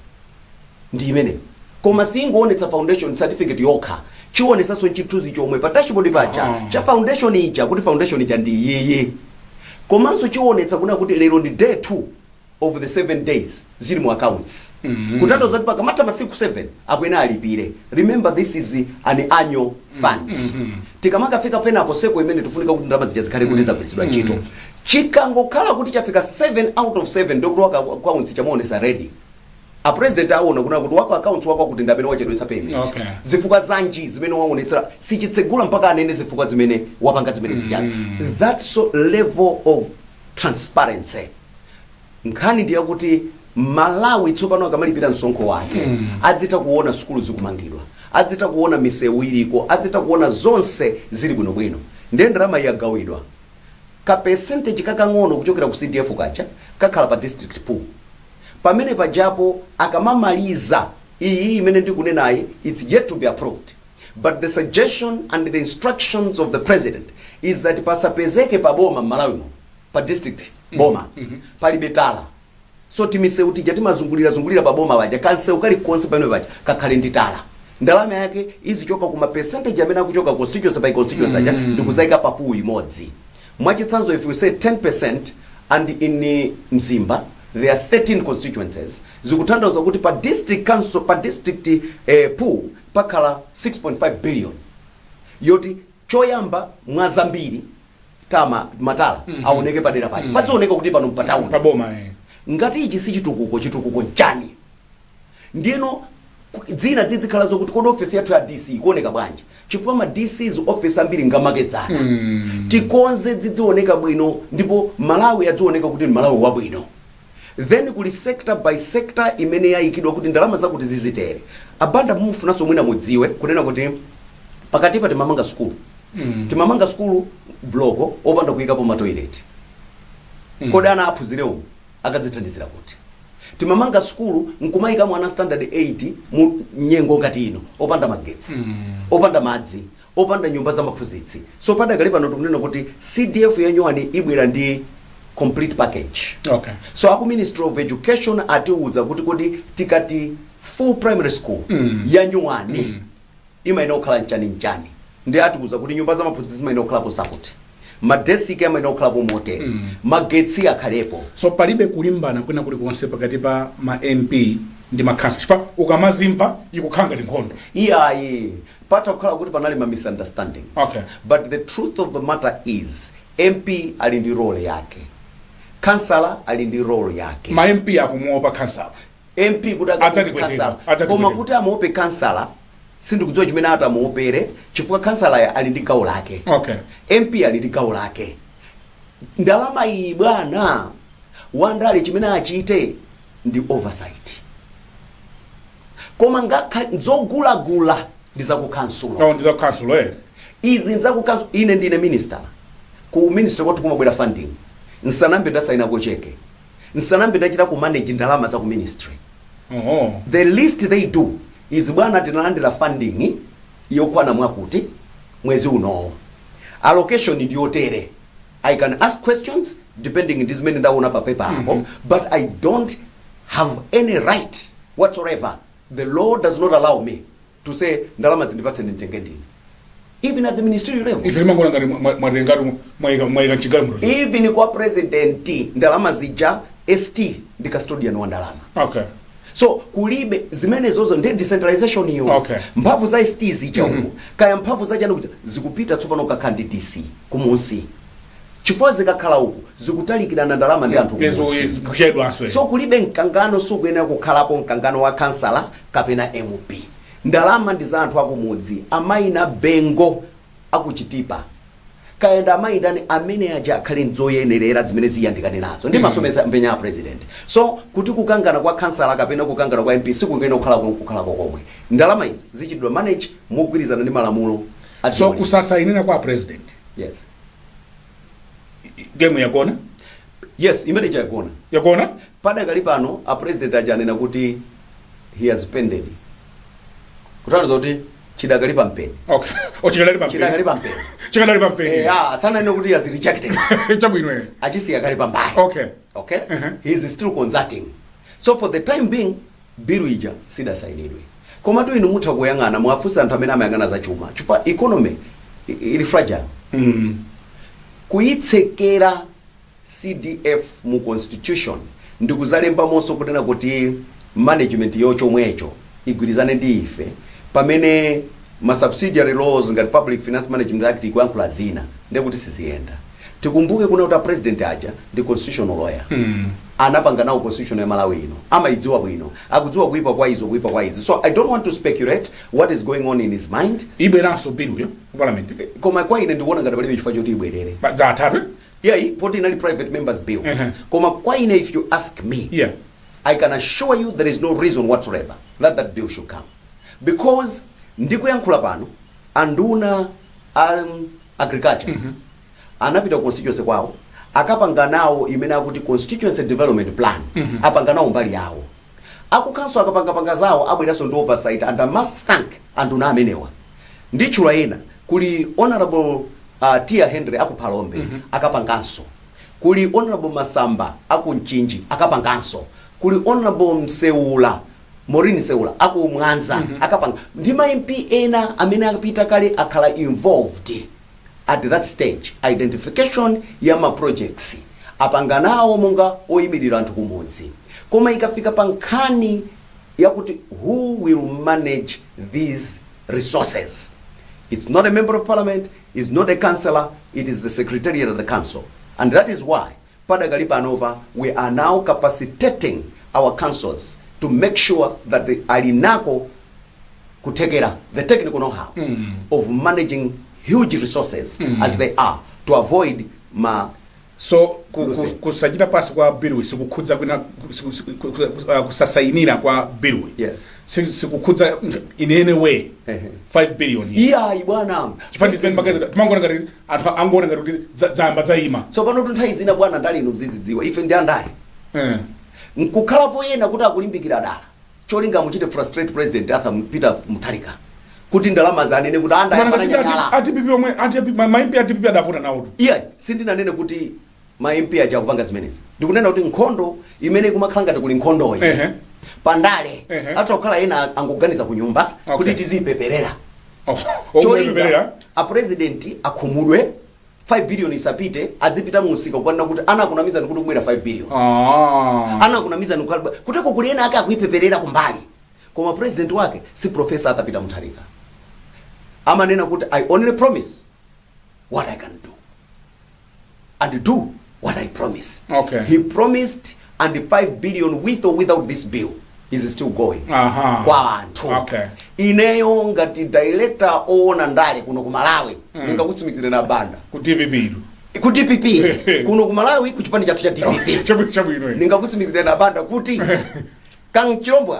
[SPEAKER 1] ndi imene. Koma singoonetsa foundation certificate yokha, chionesa so chituzi chomwe pa dashboard paja cha foundation ija kuti foundation ija ndi yeye. Komanso chionetsa kuna kuti lero ndi day 2 of the 7 days zili mu accounts. Kutando zati pakamata masiku 7 akwena alipire. Remember this is an annual fund. Tikamaka fika pena apo seko imene tufunika kuti ndalama zija zikhale kuti zagwiritsidwa ntchito. Chikangokhala kuti chafika 7 out of 7 ndikuti waka accounts chamuonesa ready. A president aona kuna kuti wako accounts wako kuti ndapena wachedwetsa payment.
[SPEAKER 2] Okay.
[SPEAKER 1] Zifuka zanji zimene waonetsera sichitsegula mpaka anene zifuka zimene wapanga zimene zijani. That's so level of transparency. Nkhani ndiye kuti Malawi tsopano akamalipira msonkho wake adzita kuona sukulu zikumangidwa, adzita kuona misewu iliko, adzita kuona zonse zili bwinobwino. Ndiye ndalama yagawidwa ka percentage kakang'ono kuchokera ku CDF kacha kakhala pa district pool. Pamene pajapo akamamaliza iyi imene ndikunenayi, it's yet to be approved. But the suggestion and the instructions of the president is that pasapezeke pa boma Malawi pa district boma pali betala. So timiseu tija timazungulira pa boma baja kanseu kali konse pamene baja kakhale nditala. Ndalama yake izichoka kuma percentage amene akuchoka constituency by constituency aja ndikuzaika pa pool imodzi. Mwachitsanzo, if we say 10% and in Mzimba there are 13 constituencies, zikutanthauza kuti pa district council pa district pool pakhala 6.5 billion. Yoti choyamba mwazambiri tama matala aoneke padera pali. Patsooneka kuti pano mpatauni
[SPEAKER 2] pa boma
[SPEAKER 1] ngati ichi si chitukuko nchani. Ndiyeno dzina dzikhala zokuti kodi office yathu ya DC kuoneka bwanji, chifukwa ma DC's office ambiri ngamakedzana. Tikonze dzioneka bwino ndipo Malawi adzioneka kuti Malawi wabwino. Then kuli sector by sector imene yayikidwa kuti ndalama zakuti zizitere. Abanda mufunanso mwina mudziwe kunena kuti pakati pa timamanga school. Timamanga school bloko opanda kuyikapo ma toilet. Kodi ana aphunzire umu akadzithandizira kuti. Timamanga school nkumayika mwana standard 8 mu nyengo ngati ino opanda magetsi, opanda madzi, opanda nyumba za maphunzitsi. So padakali pano tikunena kuti CDF yanyoani ibwera ndi complete package.
[SPEAKER 2] Okay.
[SPEAKER 1] So aku Ministry of Education atiuza kuti kodi tikati full primary school yanyoani imaina okhala nchani. Ndi atiuza kuti nyumba za maphunzitsi imaina okhala sakuti. Madesiki amaina okhala mote. Magetsi akhalepo.
[SPEAKER 2] So palibe kulimbana kwina kuli konse pakati pa ma MP ndi makhansa. Chifukwa ukamazimva ikukhanga ndi nkhondo.
[SPEAKER 1] Iyayi. Pata kukhala kuti panali ma misunderstandings.
[SPEAKER 2] Okay.
[SPEAKER 1] But the truth of the matter is MP ali ndi role yake. Councillor ali ndi role yake.
[SPEAKER 2] Ma MP akumuopa councillor.
[SPEAKER 1] MP kuti councillor. Koma kuti amuope councillor sindikudziwa chimene atamuopere chifukwa councillor ali ndi gawo lake.
[SPEAKER 2] Okay.
[SPEAKER 1] MP ali ndi gawo lake. Ndalama iyi bwana wandale chimene achite ndi oversight. Koma ngakha nzogulagula ndizakukansulo.
[SPEAKER 2] No, ndizakukansulo
[SPEAKER 1] Izi nzakukansulo ine ndine minister. Ku minister kwatu kumabwera funding. Nsanambe ndasaina ko cheke. Nsanambe ndachita ku manage ndalama za ku ministry. The least they do is bwana tinalandira funding yokwana mwakuti mwezi uno. Allocation ndiyo tere. I can ask questions depending this many ndaona pa paper hapo, but I don't have any right whatsoever. The law does not allow me to say ndalama zindipatse nditengeni. Even at the ministerial level.
[SPEAKER 2] If limangona ngari mwarengaru mwaika chigamulo.
[SPEAKER 1] Even kwa president ndalama zija ST ndi custodian wa ndalama.
[SPEAKER 2] Okay.
[SPEAKER 1] So kulibe zimene zozo ndi decentralization hiyo.
[SPEAKER 2] Okay.
[SPEAKER 1] Mphamvu za ST zija huko. Kaya mphamvu za jana zikupita tsopano ka candidate kumunsi. Chifukwa zikakhala huko zikutalikirana ndalama ndi anthu kumunsi. So kulibe mkangano sukuyenera kukhalapo mkangano wa councillor kapena MP. Ndalama ndi za anthu akumudzi amaina bengo akuchitipa. Kaenda amaindani amene aja akhale nzoyenerera zimene ziyandikane nazo ndi masomesa mpenya president. So kuti kukangana kwa councillor kapena kukangana kwa MP sikungena kukhala komwe. Ndalama izi zichidwa manage mogwirizana ndi malamulo.
[SPEAKER 2] So kusasa inena kwa president.
[SPEAKER 1] Yes.
[SPEAKER 2] Game yakona?
[SPEAKER 1] Yes, imene yakona.
[SPEAKER 2] Yakona?
[SPEAKER 1] Padakali pano a president aja anena kuti he has pended. Kutaniza kuti chidakali pampeni.
[SPEAKER 2] Okay. O chidakali pampeni.
[SPEAKER 1] Chidakali pampeni.
[SPEAKER 2] Chidakali pampeni.
[SPEAKER 1] Sana ino kuti he has rejected.
[SPEAKER 2] Chabwino.
[SPEAKER 1] Achisi yakali pambai.
[SPEAKER 2] Okay.
[SPEAKER 1] Okay? He is still consulting. So for the time being bill ija sida sainidwe. Koma tu inu mutha kuyang'ana mwafusa anthu amene amayang'ana za chuma. Chifukwa economy ili fragile. Kuitsekera CDF mu constitution ndikuzalemba monso kunena kuti management yochomwecho igwirizane ndi ife pamene ma subsidiary laws ngati Public Finance Management Act ikuyankhula zina ndekuti siziyenda. Tikumbuke kuna kuti president aja ndi constitutional lawyer. Anapanga nawo constitution ya Malawi ino. Amaidziwa bwino. Akudziwa kuipa kwa izo. So I don't want to speculate what is going on in his mind.
[SPEAKER 2] Iberaso bill yo parliament.
[SPEAKER 1] Koma kwa ine ndikuona ngati palibe chifukwa choti ibwerere.
[SPEAKER 2] Za atatu?
[SPEAKER 1] Yeah, poti inali private members bill. Koma kwa ine if you ask me,
[SPEAKER 2] yeah,
[SPEAKER 1] I can assure you there is no reason whatsoever that bill should come. Because ndikuyankhula pano anduna agriculture anapita ku constituency kwawo akapanga nawo imene akuti constituency development plan apanga nawo mbali yawo akukhanso akapanga zawo abweranso ndi oversight and I must thank anthu na amenewa ndichula ena kuli honorable Tia Henry aku Palombe akapanganso kuli honorable Masamba aku Nchinji akapanganso kuli honorable Mseula Morini Seula aku Mwanza akapanga ndi ma MP ena amene akapita kale akhala involved at that stage identification ya ma projects apanga nawo monga oyimirira anthu kumudzi koma ikafika pa nkhani yakuti who will manage these resources. It's not a member of parliament, it's not a councillor, it is the secretariat of the council. And that is why Padakali Panova, we are now capacitating our councils to make sure that the Arinako Kutegera, the technical know-how of managing huge resources as they are, to avoid
[SPEAKER 2] so kusajira pasi kwa Birwe sikukudza kwina kusasainira kwa Birwe.
[SPEAKER 1] Yes.
[SPEAKER 2] Sikukudza in any way 5 billion.
[SPEAKER 1] Yeah, bwana.
[SPEAKER 2] Chifandi spend magazi tumangona ngati anthu angona ngati zamba zaima.
[SPEAKER 1] So pano tunthai zina bwana ndali ino mzidzidziwa ife ndi andali. Nkukhalapo yena kuti akulimbikira dala. Cholinga muchite frustrate president Arthur Peter Mutharika. Kuti ndalama zanene kuti anda
[SPEAKER 2] yapana atipipi omwe maimpi atipipi adavuna nawo.
[SPEAKER 1] Yeah, sindinanene kuti maimpi aja kupanga zimenezi. Ndikunena kuti nkhondo imene kumakhala ngati kuli nkhondo iyi. Pandale atokhala yena angoganiza kunyumba kuti tizipeperera. Cholinga a president akhumudwe 5 billion isapite adzipita musika kwanna kuti ana kunamiza kuti kubwera 5 billion. Ana kunamiza kuti kuli yena aka akuipeperera kumbali. Koma president wake si Professor Arthur Peter Mutharika. Amanena kuti I only promise what I can do and do what I promise.
[SPEAKER 2] Okay.
[SPEAKER 1] He promised, and the 5 billion with or without this bill is still going. Kwa anthu.
[SPEAKER 2] Okay.
[SPEAKER 1] Ineyo ngati director ona ndale kuno ku Malawi ngakutsimikizira na banda
[SPEAKER 2] ku TPP.
[SPEAKER 1] Ku TPP kuno ku Malawi ku chipani chathu cha TPP.
[SPEAKER 2] Chabu ino.
[SPEAKER 1] Ningakutsimikizira na banda kuti Kang Chilombo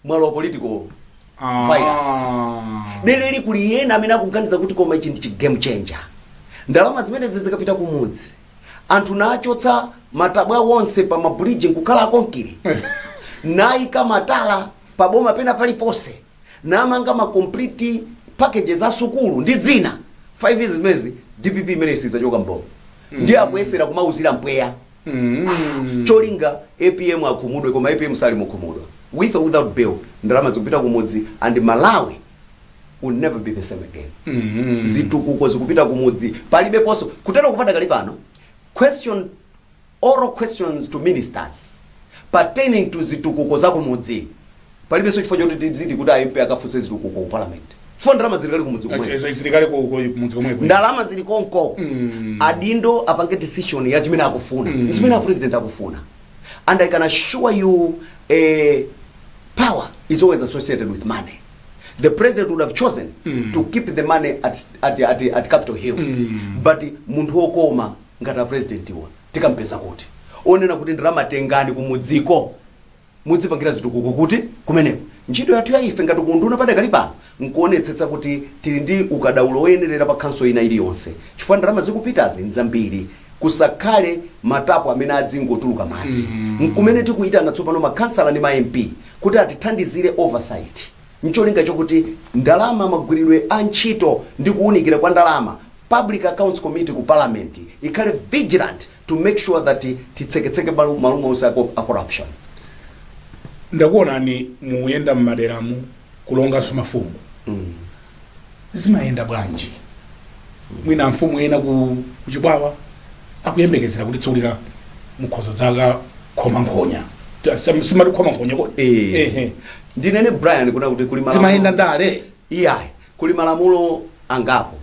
[SPEAKER 1] mwalo political virus. Neleli kuli yena amene akuganiza kuti koma ichi ndi game changer. Ndalama zimene zikapita kumudzi. Anthu nachotsa matabwa wonse pa mabridge nkukhala konkiri. Naika matala pa boma pena palipose. Namanga ma complete packages za sukulu ndi dzina. 5 years zimezi DPP imene sizachoka mboma. Ndiye akuyesera kumauzira mpweya. Cholinga APM akhumudwe koma APM sali mukhumudwa. With or without bill, ndalama zikupita kumudzi and Malawi will never be the same again. Zitukuko zikupita kumudzi palibe poso kutero kupata kali pano oral questions to ministers pertaining to zitukuko za kumudzi palibe so chifo choti tiziti kuti ayimpe akafutse zitukuko ku parliament fo ndalama zilikali kumudzi kumwe
[SPEAKER 2] zilikali kumudzi kumwe
[SPEAKER 1] ndalama zili konko adindo apange decision ya chimene akufuna chimene president akufuna and I can assure you power is always associated with money. The president would have chosen to keep the money at Capitol Hill. But munthu okoma ngata president iwa tikampeza kuti onena kuti ndalama tengani kumudziko mudzipangira zitukuko kuti kumeneko ntchito yathu ya ife ngati kunduna padakali pano nkuonetsetsa kuti tili ndi ukadaulo oyenerera pa council ina iliyonse chifukwa ndalama zikupitazi nzambiri kusakhale matapo amene adzingotuluka madzi nkumene tikuitana tsopano makansala ndi ma MP kuti atithandizire oversight ncholinga chokuti ndalama magwiridwe a ntchito ndi kuunikira kwa ndalama Public Accounts Committee ku parliament ikhale vigilant to make sure that titseketseke maluma onse a corruption.
[SPEAKER 2] Ndakuonani muyenda mmaderamu kulonganso mafumu zimayenda bwanji mwina mfumu ena ku Chibwawa akuyembekezera kuti tsulira mukhozo dzaka khoma nkhonya simati khoma nkhonya kodi
[SPEAKER 1] ndinene Brian kuna kuti kuli malamulo
[SPEAKER 2] zimayenda ndale
[SPEAKER 1] kuli malamulo angapo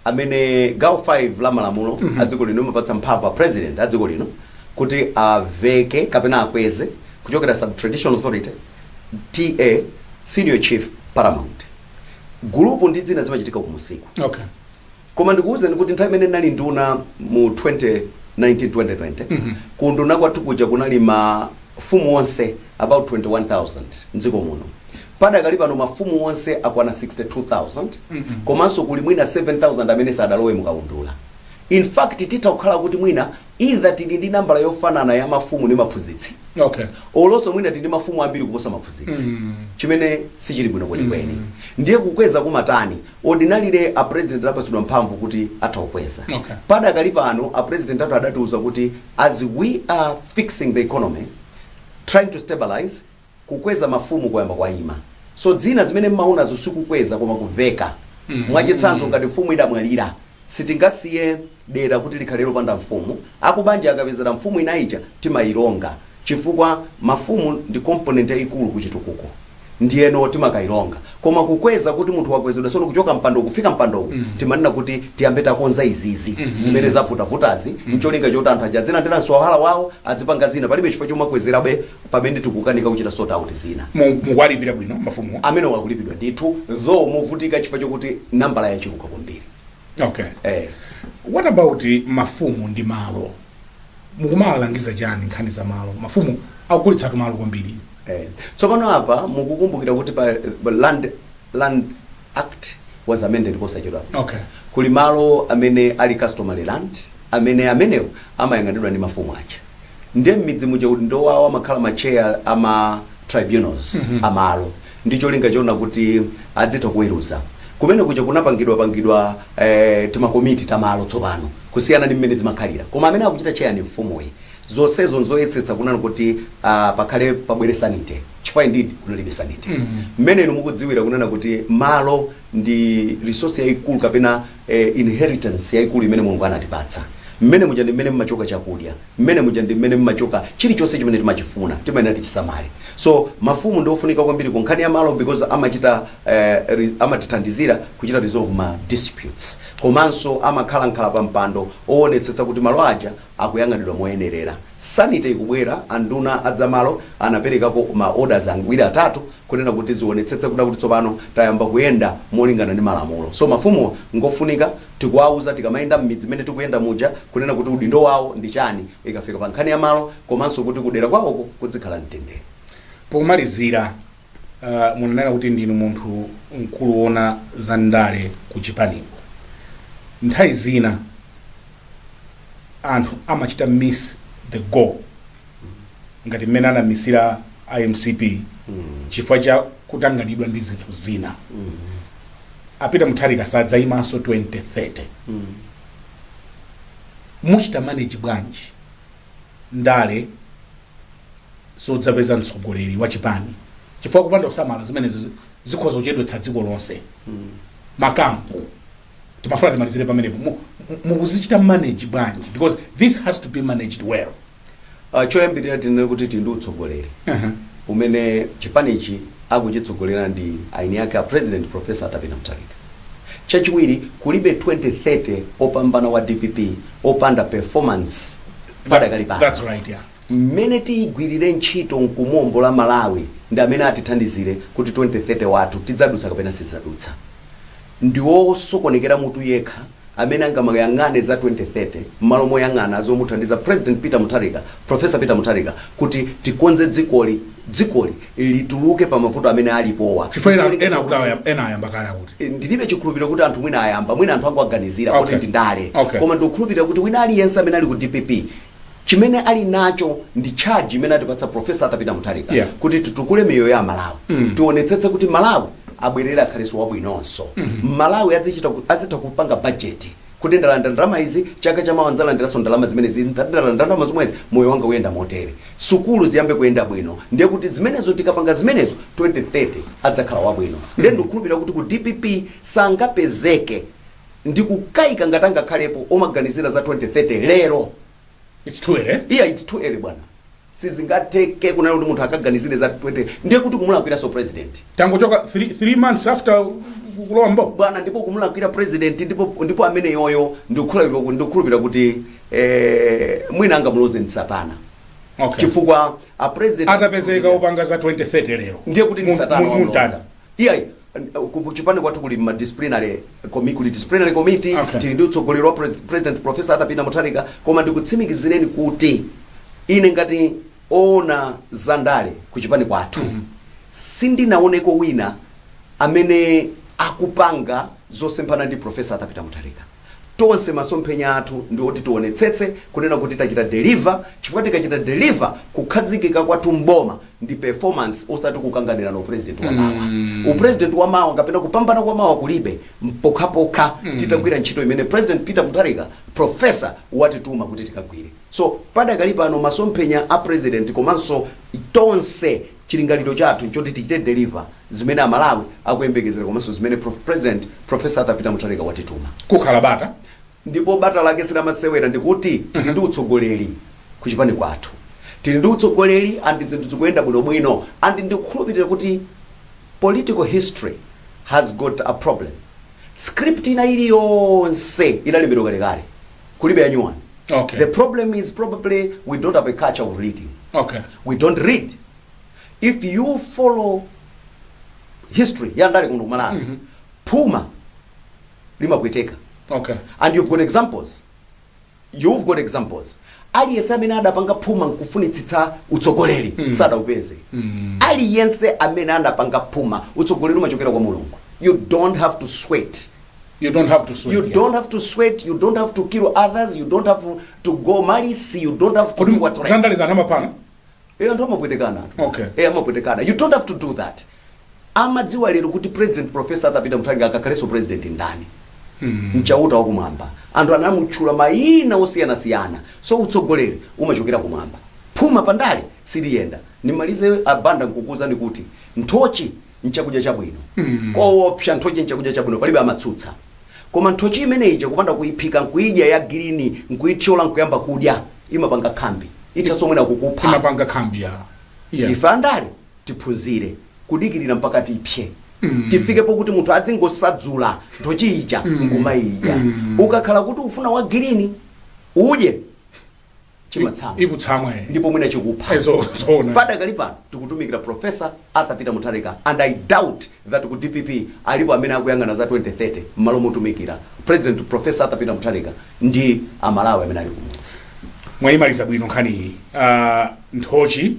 [SPEAKER 1] amene gawo 5 la malamulo adziko lino mapatsa mphamvu president adziko lino kuti aveke kapena akweze kuchokera sub traditional authority TA senior chief paramount group ndi zina zimachitika kumusiku.
[SPEAKER 2] Okay.
[SPEAKER 1] Koma ndikuwuzeni kuti nthawi imene nali nduna mu 2019-2020 kunduna kwathu kuja kunali mafumu onse about 21,000 mdziko muno. Padakali pano mafumu onse akwana 62,000 komanso kuli mwina 7,000 amene sadalowe mukaundula. in fact titakhala kuti mwina either tili ndi nambala yofanana ya mafumu ndi maphunzitsi
[SPEAKER 2] okay
[SPEAKER 1] olonso mwina tili ndi mafumu ambiri kuposa maphunzitsi chimene sichili bwino kwenikweni ndiye kukweza kumatani ordinarily a president apasidwa mphamvu kuti atha kukweza
[SPEAKER 2] okay.
[SPEAKER 1] Padakali pano a president athu adatiuza kuti as we are fixing the economy trying to stabilize kukweza mafumu kuyamba kwayima so dzina zimene mmaonazo sikukweza koma kuveka mwachitsanzo ngati mfumu idamwalira sitingasiye dera kuti likhale lopanda mfumu akubanja akapezera mfumu inaija timayironga chifukwa mafumu ndi component yaikulu kuchitukuko ndiyeno timakaironga koma kukweza kuti munthu wakwezedwa sono kuchoka mpando kufika mpando timanena kuti tiyambe takonza izizi zimene zavutavutazi mcholinga choti anthu ajadzina ndena swala wawo adzipanga zina palibe chifukwa chomwe kwezerabe pamene tikukanika kuchita sort out zina
[SPEAKER 2] mukwalipira bwino mafumu
[SPEAKER 1] amene wakulipidwa ndithu though muvutika chifukwa chokuti nambala yachiruka kwambiri
[SPEAKER 2] okay what about mafumu ndi malo mukumalangiza chani nkhani za malo mafumu akugulitsa malo kwambiri
[SPEAKER 1] tsopano apa mukukumbukira kuti pa land act was amended posachedwa
[SPEAKER 2] okay
[SPEAKER 1] kuli malo amene ali customary land amenewo amayang'anidwa ndi mafumu aja ndiye m'midzi muja kuti ndowawa makhala macheya ama tribunals amalo ndicho linga chona kuti adzitha kuweruza kumene kuja kunapangidwa timakomiti tamalo tsopano kusiyana ndi mmene zimakhalira koma amene akuchita cheya ni mfumuyi zonsezo nzoyesetsa kunena kuti pakhale pabwere sanite chifukwa ndidi kunalibe sanite mmene inu mukudziwira kunena kuti malo ndi resource yaikulu kapena inheritance yaikulu imene Mulungu anatipatsa mmene muja ndi mmene mmachoka chakudya mmene muja ndi mmene mmachoka chilichonse chimene timachifuna timayenera tichisamale so mafumu ndofunika kwambiri ku nkhani ya malo because amatithandizira kuchita resolve ma disputes komanso amakhala pa mpando oonetsetsa kuti malo aja akuyang'anidwa moyenerera sanite ikubwera anduna adzamalo anaperekako ma orders angwira atatu kunena kuti zionetsetse kuti tsopano tayamba kuyenda molingana ndi malamulo so mafumu ngofunika tikuwauza tikamayenda m'midzi imene tikuyenda muja kunena kuti udindo wawo ndi chani ikafika pa nkhani ya malo komanso kuti kudera kwawoko kudzikhala mtendere
[SPEAKER 2] pomalizira munanena kuti ndinu munthu mkulu wona za ndale ku Chipanipo nthawi zina anthu amachita miss the goal ngati mmene anamisira IMCP chifukwa cha kutanganidwa ndi zinthu zina apita Mutharika sadzayimanso 2030 muchita manage bwanji ndale sodzapeza mtsogoleri wa chipani chifukwa kupanda kusamala zimenezo zikhoza kuchedwetsa dziko lonse makampu timafuna timalizire pamenepo mukuzichita manage bwanji because this has to be managed well
[SPEAKER 1] choyambirira tinene kuti ndi utsogoleri umene chipanichi akuchitsogolera ndi aini yake a president Professor Atapena Mutharika chachiwiri kulibe 2030 opambana wa DPP opanda performance padakali pano
[SPEAKER 2] that's right yeah
[SPEAKER 1] mmene tigwirire ntchito nkumombola Malawi ndi amene atithandizire kuti 2030 wathu tidzadutsa kapena sidzadutsa ndiwo sokonekera mutu yekha amene angamayang'ane za 2030 malo moyang'ana azomuthandiza President Peter Mutharika Professor Peter Mutharika kuti tikonze dzikoli lituluke pa mavuto amene alipowa
[SPEAKER 2] chifukwa ena ayamba kala kuti
[SPEAKER 1] ndilibe chikhulupiriro kuti anthu mwina ayamba mwina anthu angoaganizira kuti ndi ndale koma ndikukhulupirira kuti wina aliyense amene ali ku DPP chimene ali nacho ndi charge imene atipatsa Professor Atapena Mutharika kuti titukule miyoyo ya Malawi tionetsetse kuti Malawi abwerera akhaleso wabwinonso Malawi azita kupanga budget kuti ndalama izi chaka cha mawanzala ndiraso ndalama zimenezi ndalama zomwezi moyo wanga uyenda motere sukulu ziyambe kuyenda bwino ndiye kuti zimenezo tikapanga zimenezo 2030 adzakhala wabwino ndiye ndikukhulupirira kuti ku DPP sangapezeke ndikukayika ngatanga khalepo omaganizira za 2030 lero
[SPEAKER 2] it's too early
[SPEAKER 1] it's too early bwana sizingateke kunena kuti munthu akaganizire za 20 ndiye kuti kumulakwira so president
[SPEAKER 2] tangochoka 3 months after kulombo
[SPEAKER 1] bwana ndipo kumulakwira president ndipo amene yoyo ndikukhulupirira kuti mwina angamuloze ndi Satana chifukwa a president
[SPEAKER 2] atapezeka opanga za 2030 lero
[SPEAKER 1] ndiye kuti ndi Satana wamuloza kuchipani kwathu kuli disciplinary committee tili ndi utsogoleri wa President Professor Atapena Mutharika koma ndikutsimikizireni kuti ine ngati ona zandale kuchipani kwathu sindinaoneko wina amene akupanga zosemphana ndi Professor Atapena Mutharika tonse masomphenya athu ndi oti tionetsetse kunena kuti tachita deliver, chifukwa tikachita deliver kukhazikika kwathu mboma ndi performance osati kukanganira no president wa mawa. President wa mawa kapena kupambana kwa mawa kulibe mpokha titagwira ntchito imene President Peter Mutharika professor watituma kuti tikagwire. So padakali pano masomphenya a president komanso tonse chilingaliro chathu choti tichite deliver zimene amalawi akuyembekezera komanso zimene President Professor Arthur Peter Mutharika watituma.
[SPEAKER 2] Kukhala bata
[SPEAKER 1] Ndipo bata lake silamasewera ndikuti tili ndi utsogoleri kuchipani kwathu. Tili ndi utsogoleri andi zinthu zikuyenda bwinobwino andi ndikukhulupirira kuti political history has got a problem. Script ina iliyonse inalembedwa kalekale kulibe yanyuwani.
[SPEAKER 2] Okay.
[SPEAKER 1] The problem is probably we don't have a culture of reading.
[SPEAKER 2] Okay.
[SPEAKER 1] We don't read. If you follow history yandali kuno Malawi, Puma limakweteka.
[SPEAKER 2] Okay.
[SPEAKER 1] And you've got examples. Aliyense amene adapanga Puma nkufunitsitsa utsogoleri sada upeze. Aliyense amene adapanga Puma utsogoleri umachokera kwa Mulungu. You don't have to sweat. You don't have to sweat. You don't have to kill others. You don't have to go malice. You don't have to do what.
[SPEAKER 2] Okay.
[SPEAKER 1] You don't have to do that. Amadziwa lero kuti President Professor Arthur Peter Mutharika akakhaleso president ndani. Mchauta wa kumwamba. Anthu anamutchula mayina osiyana-siyana. So utsogoleri umachokera kumwamba. Puma pandale siliyenda. Nimalize abanda nkukuza ni kuti nthochi nchakudya chabwino. Koopsa nthochi nchakudya chabwino palibe amatsutsa. Koma nthochi imeneyi kupanda kuyiphika nkuidya ya green nkuichola nkuyamba kudya imapanga khambi. Itasomwena kukupha.
[SPEAKER 2] Imapanga khambi ya.
[SPEAKER 1] Yeah. Ifandale tiphunzire kudikirira mpaka tipye. Tifikepo kuti munthu adzingosadzula nthochi ija ngumayiya. Ukakhala kuti ufuna wa green udye chimatsama.
[SPEAKER 2] Ikutsamwa
[SPEAKER 1] ndipo mwina chikupha.
[SPEAKER 2] Zona.
[SPEAKER 1] Padakali pano tikutumikira Professor Arthur Peter Mutharika and I doubt that ku DPP alipo amene akuyangana za 2030 mmalo motumikira President Professor Arthur Peter Mutharika ndi amalawi amene ali kumutsi.
[SPEAKER 2] Mwayimaliza bwino nkhani nthochi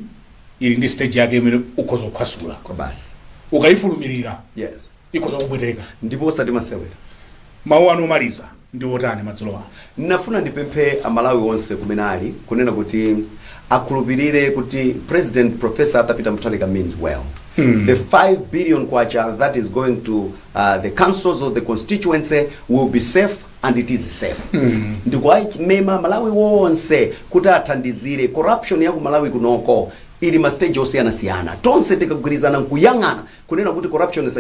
[SPEAKER 2] ili ndi stage yake imene ukhoza kukhwasula.
[SPEAKER 1] Kwa basi.
[SPEAKER 2] Ukayifulumirira.
[SPEAKER 1] Yes.
[SPEAKER 2] Ikhoza kupweteka.
[SPEAKER 1] Ndipo osati masewera.
[SPEAKER 2] Mawu anu omaliza ndi otani madzulo ano?
[SPEAKER 1] Nafuna ndipemphe amalawi onse kumene ali kunena kuti akhulupirire kuti President Professor Arthur Peter Mutharika means well. The 5 billion kwacha that is going to the councils of the constituency will be safe and it is safe. Ndikwa mema malawi wonse kuti athandizire corruption ya ku Malawi kunoko ili ma stage osiyana-siyana. Tonse tikagwirizana nkuyang'ana kunena kuti corruption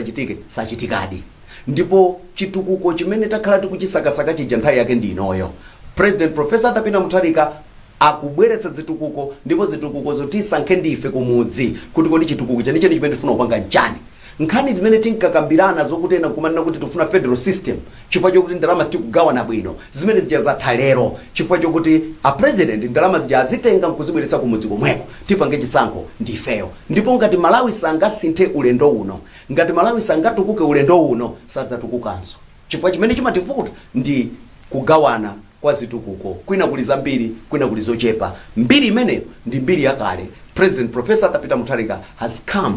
[SPEAKER 1] sachitikadi. Ndipo chitukuko chimene takhala tikuchisakasaka chija nthawi yake ndi inoyo. President Professor Arthur Peter Mutharika akubweretsa zitukuko ndipo zitukuko zotisankhe ndife kumudzi kuti kodi chitukuko chanicho chimene tifuna kupanga njani. Nkhani zimene tinkakambirana zokutena kumanena kuti tufuna federal system chifukwa chokuti ndalama sitikugawana bwino zimene zija zathalero chifukwa chokuti a president ndalama zija azitenga nkuzibweretsa kumudzi komweko tipange chisankho ndifeyo. Ndipo ngati Malawi sangasinthe ulendo uno, ngati Malawi sangatukuke ulendo uno, sadzatukukanso. Chifukwa chimene chimativuta ndi kugawana kwa zitukuko. Kwina kuli zambiri, kwina kuli zochepa. Mbiri imeneyo ndi mbiri yakale. President Professor Arthur Peter Mutharika has come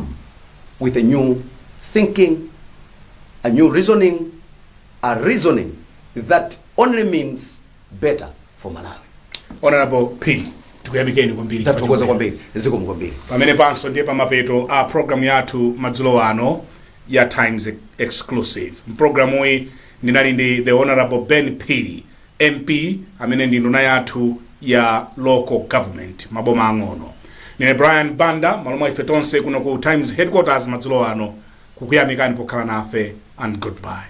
[SPEAKER 1] with a new thinking, a new reasoning, a reasoning that only means better for Malawi.
[SPEAKER 2] Honorable P. Tukuyamikeni kwambiri.
[SPEAKER 1] Tatukoza kwambiri. Ziko mkwambiri.
[SPEAKER 2] Pamene panso ndiye pamapeto a program yathu madzulo ano ya Times Exclusive. Programu hii ndinali ndi the Honorable Ben Piri, MP amene ndi nduna yathu ya local government maboma ang'ono. Nine Brian Banda malomwa ife tonse kuno ku Times headquarters madzulo ano kukuyamikani pokhala nafe and goodbye.